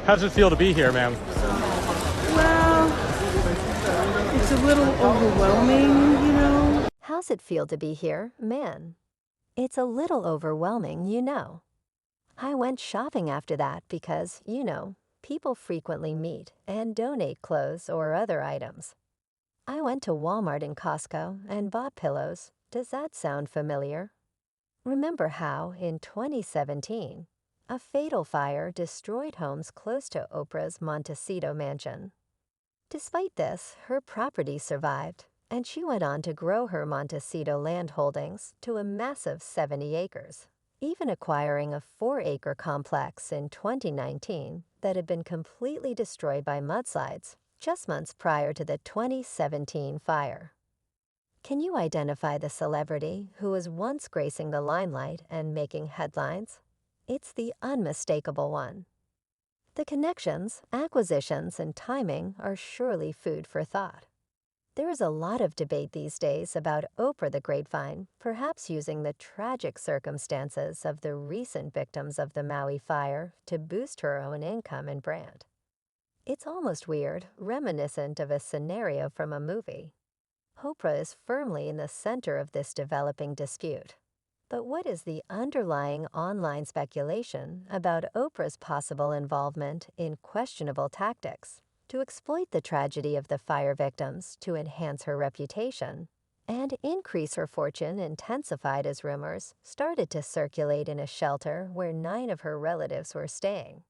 How's it feel to be here, ma'am? Well, it's a little overwhelming. How's it feel to be here, man? It's a little overwhelming. I went shopping after that because people frequently meet and donate clothes or other items. I went to Walmart and Costco and bought pillows. Does that sound familiar? Remember how, in 2017, a fatal fire destroyed homes close to Oprah's Montecito mansion? Despite this, her property survived, and she went on to grow her Montecito land holdings to a massive 70 acres, even acquiring a 4-acre complex in 2019 that had been completely destroyed by mudslides just months prior to the 2017 fire. Can you identify the celebrity who was once gracing the limelight and making headlines? It's the unmistakable one. The connections, acquisitions, and timing are surely food for thought. There is a lot of debate these days about Oprah the Grapevine, perhaps using the tragic circumstances of the recent victims of the Maui fire to boost her own income and brand. It's almost weird, reminiscent of a scenario from a movie. Oprah is firmly in the center of this developing dispute. But what is the underlying online speculation about Oprah's possible involvement in questionable tactics to exploit the tragedy of the fire victims to enhance her reputation and increase her fortune intensified as rumors started to circulate in a shelter where 9 of her relatives were staying?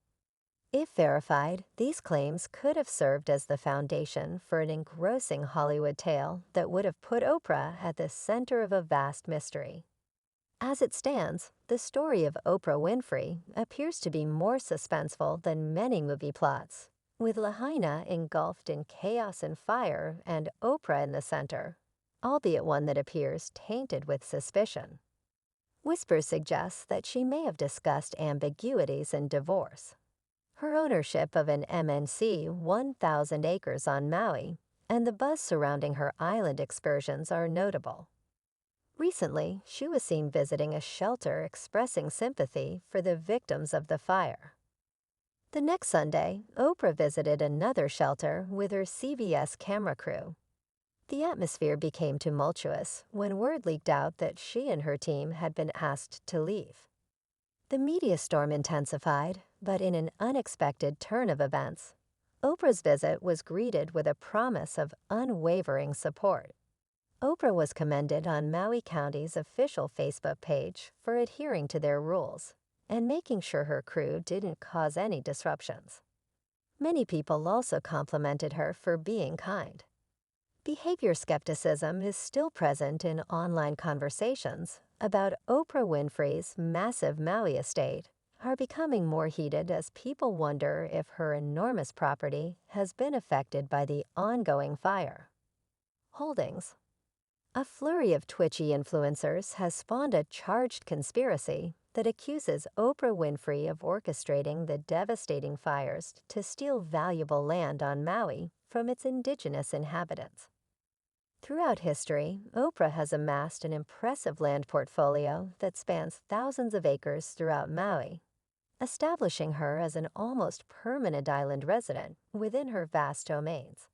If verified, these claims could have served as the foundation for an engrossing Hollywood tale that would have put Oprah at the center of a vast mystery. As it stands, the story of Oprah Winfrey appears to be more suspenseful than many movie plots, with Lahaina engulfed in chaos and fire and Oprah in the center, albeit one that appears tainted with suspicion. Whispers suggest that she may have discussed ambiguities in divorce. Her ownership of an MNC 1,000 acres on Maui and the buzz surrounding her island excursions are notable. Recently, she was seen visiting a shelter expressing sympathy for the victims of the fire. The next Sunday, Oprah visited another shelter with her CBS camera crew. The atmosphere became tumultuous when word leaked out that she and her team had been asked to leave. The media storm intensified, but in an unexpected turn of events, Oprah's visit was greeted with a promise of unwavering support. Oprah was commended on Maui County's official Facebook page for adhering to their rules and making sure her crew didn't cause any disruptions. Many people also complimented her for being kind. Behavior skepticism is still present in online conversations about Oprah Winfrey's massive Maui estate are becoming more heated as people wonder if her enormous property has been affected by the ongoing fire. Holdings. A flurry of twitchy influencers has spawned a charged conspiracy that accuses Oprah Winfrey of orchestrating the devastating fires to steal valuable land on Maui from its indigenous inhabitants. Throughout history, Oprah has amassed an impressive land portfolio that spans thousands of acres throughout Maui, establishing her as an almost permanent island resident within her vast domains.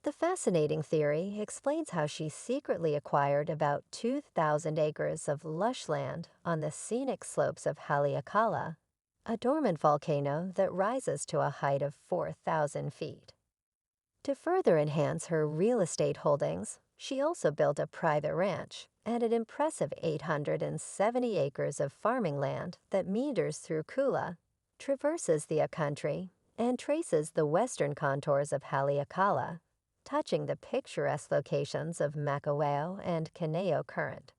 The fascinating theory explains how she secretly acquired about 2,000 acres of lush land on the scenic slopes of Haleakala, a dormant volcano that rises to a height of 4,000 feet. To further enhance her real estate holdings, she also built a private ranch and an impressive 870 acres of farming land that meanders through Kula, traverses the country, and traces the western contours of Haleakala, touching the picturesque locations of Makawao and Kaneo Current.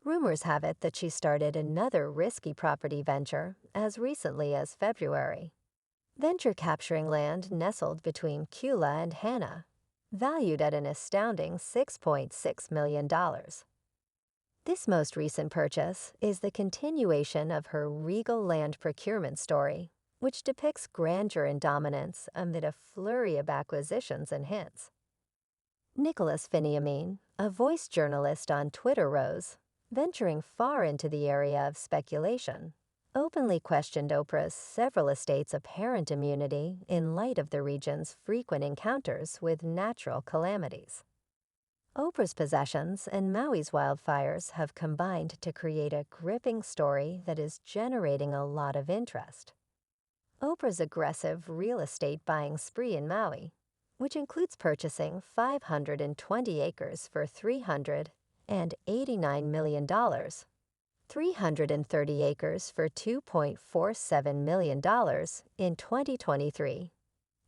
Rumors have it that she started another risky property venture as recently as February, venture capturing land nestled between Kula and Hana, valued at an astounding $6.6 million. This most recent purchase is the continuation of her regal land procurement story, which depicts grandeur and dominance amid a flurry of acquisitions and hints. Nicholas Finiamine, a voice journalist on Twitter, rose, venturing far into the area of speculation, openly questioned Oprah's several estates' apparent immunity in light of the region's frequent encounters with natural calamities. Oprah's possessions and Maui's wildfires have combined to create a gripping story that is generating a lot of interest. Oprah's aggressive real estate buying spree in Maui, which includes purchasing 520 acres for $389 million, 330 acres for $2.47 million in 2023,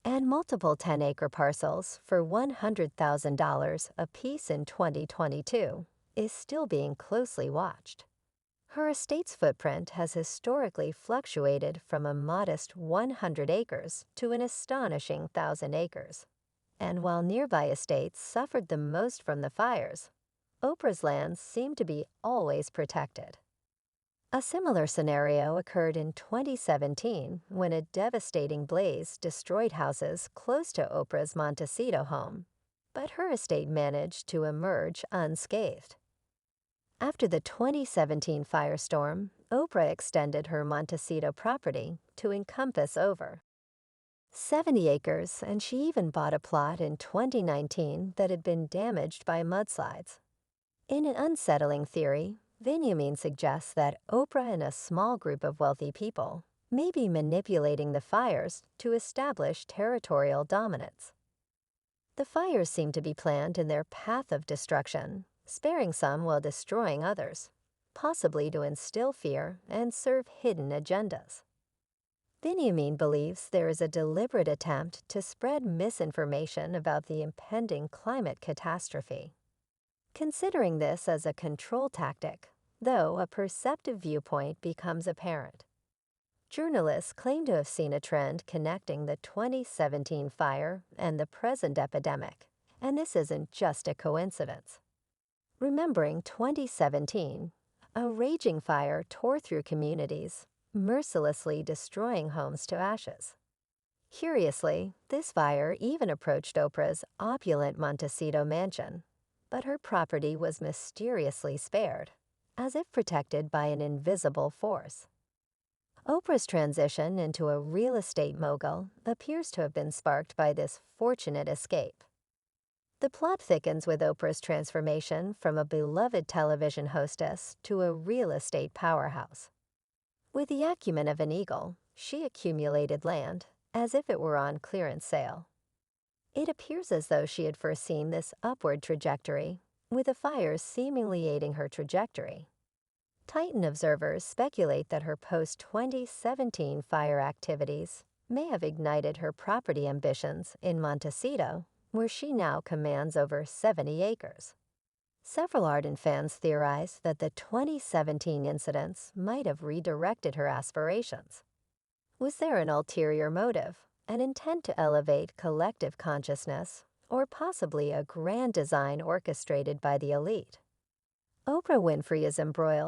and multiple 10-acre parcels for $100,000 apiece in 2022, is still being closely watched. Her estate's footprint has historically fluctuated from a modest 100 acres to an astonishing 1,000 acres. And while nearby estates suffered the most from the fires, Oprah's lands seem to be always protected. A similar scenario occurred in 2017 when a devastating blaze destroyed houses close to Oprah's Montecito home, but her estate managed to emerge unscathed. After the 2017 firestorm, Oprah extended her Montecito property to encompass over 70 acres, and she even bought a plot in 2019 that had been damaged by mudslides. In an unsettling theory, Benjamin suggests that Oprah and a small group of wealthy people may be manipulating the fires to establish territorial dominance. The fires seem to be planned in their path of destruction, sparing some while destroying others, possibly to instill fear and serve hidden agendas. Benjamin believes there is a deliberate attempt to spread misinformation about the impending climate catastrophe. Considering this as a control tactic, though, a perceptive viewpoint becomes apparent. Journalists claim to have seen a trend connecting the 2017 fire and the present epidemic, and this isn't just a coincidence. Remembering 2017, a raging fire tore through communities, mercilessly destroying homes to ashes. Curiously, this fire even approached Oprah's opulent Montecito mansion, but her property was mysteriously spared, as if protected by an invisible force. Oprah's transition into a real estate mogul appears to have been sparked by this fortunate escape. The plot thickens with Oprah's transformation from a beloved television hostess to a real estate powerhouse. With the acumen of an eagle, she accumulated land as if it were on clearance sale. It appears as though she had foreseen this upward trajectory, with the fires seemingly aiding her trajectory. Titan observers speculate that her post-2017 fire activities may have ignited her property ambitions in Montecito, where she now commands over 70 acres. Several ardent fans theorize that the 2017 incidents might have redirected her aspirations. Was there an ulterior motive, an intent to elevate collective consciousness, or possibly a grand design orchestrated by the elite? Oprah Winfrey is embroiled